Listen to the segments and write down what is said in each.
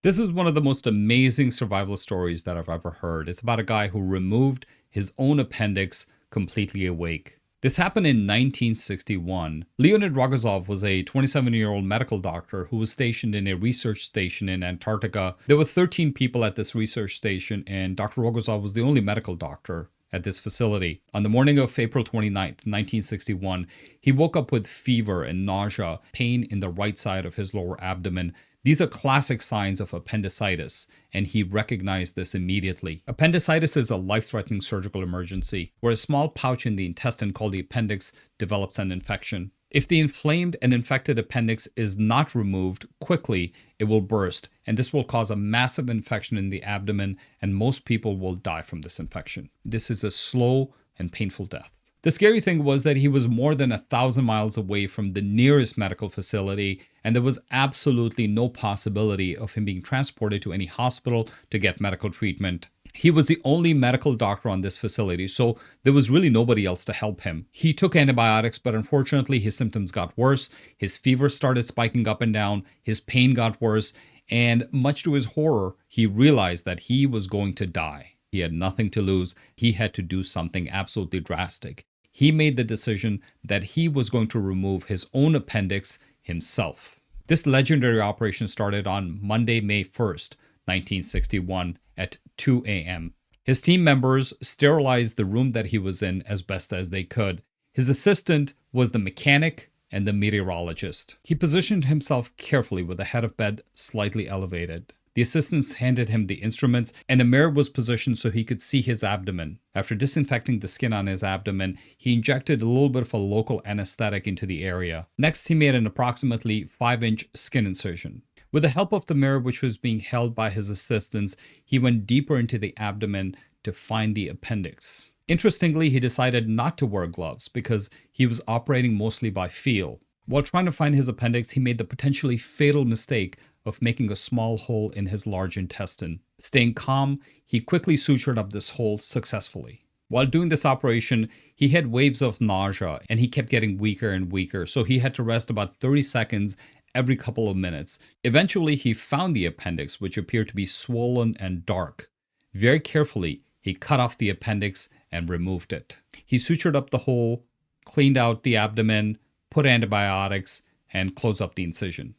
This is one of the most amazing survival stories that I've ever heard. It's about a guy who removed his own appendix completely awake. This happened in 1961. Leonid Rogozov was a 27-year-old medical doctor who was stationed in a research station in Antarctica. There were 13 people at this research station, and Dr. Rogozov was the only medical doctor at this facility. On the morning of April 29th, 1961, he woke up with fever and nausea, pain in the right side of his lower abdomen. These are classic signs of appendicitis, and he recognized this immediately. Appendicitis is a life-threatening surgical emergency where a small pouch in the intestine called the appendix develops an infection. If the inflamed and infected appendix is not removed quickly, it will burst, and this will cause a massive infection in the abdomen, and most people will die from this infection. This is a slow and painful death. The scary thing was that he was more than 1,000 miles away from the nearest medical facility, and there was absolutely no possibility of him being transported to any hospital to get medical treatment. He was the only medical doctor on this facility, so there was really nobody else to help him. He took antibiotics, but unfortunately his symptoms got worse. His fever started spiking up and down, his pain got worse, and much to his horror, he realized that he was going to die. He had nothing to lose. He had to do something absolutely drastic. He made the decision that he was going to remove his own appendix himself. This legendary operation started on Monday, May 1st, 1961 at 2 a.m. His team members sterilized the room that he was in as best as they could. His assistant was the mechanic and the meteorologist. He positioned himself carefully with the head of bed slightly elevated. The assistants handed him the instruments, and a mirror was positioned so he could see his abdomen. After disinfecting the skin on his abdomen, he injected a little bit of a local anesthetic into the area. Next, he made an approximately 5-inch skin incision. With the help of the mirror, which was being held by his assistants, he went deeper into the abdomen to find the appendix. Interestingly, he decided not to wear gloves because he was operating mostly by feel. While trying to find his appendix, he made the potentially fatal mistake of making a small hole in his large intestine. Staying calm, he quickly sutured up this hole successfully. While doing this operation, he had waves of nausea and he kept getting weaker and weaker, so he had to rest about 30 seconds every couple of minutes. Eventually, he found the appendix, which appeared to be swollen and dark. Very carefully, he cut off the appendix and removed it. He sutured up the hole, cleaned out the abdomen, put antibiotics, and closed up the incision.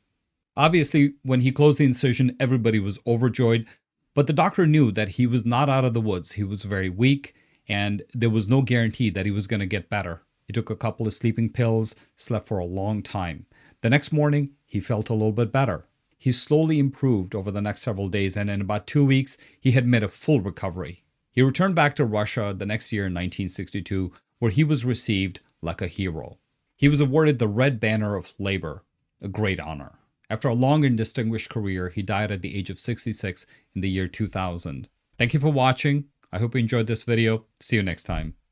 Obviously, when he closed the incision, everybody was overjoyed, but the doctor knew that he was not out of the woods. He was very weak, and there was no guarantee that he was going to get better. He took a couple of sleeping pills, slept for a long time. The next morning, he felt a little bit better. He slowly improved over the next several days, and in about 2 weeks, he had made a full recovery. He returned back to Russia the next year in 1962, where he was received like a hero. He was awarded the Red Banner of Labor, a great honor. After a long and distinguished career, he died at the age of 66 in the year 2000. Thank you for watching. I hope you enjoyed this video. See you next time.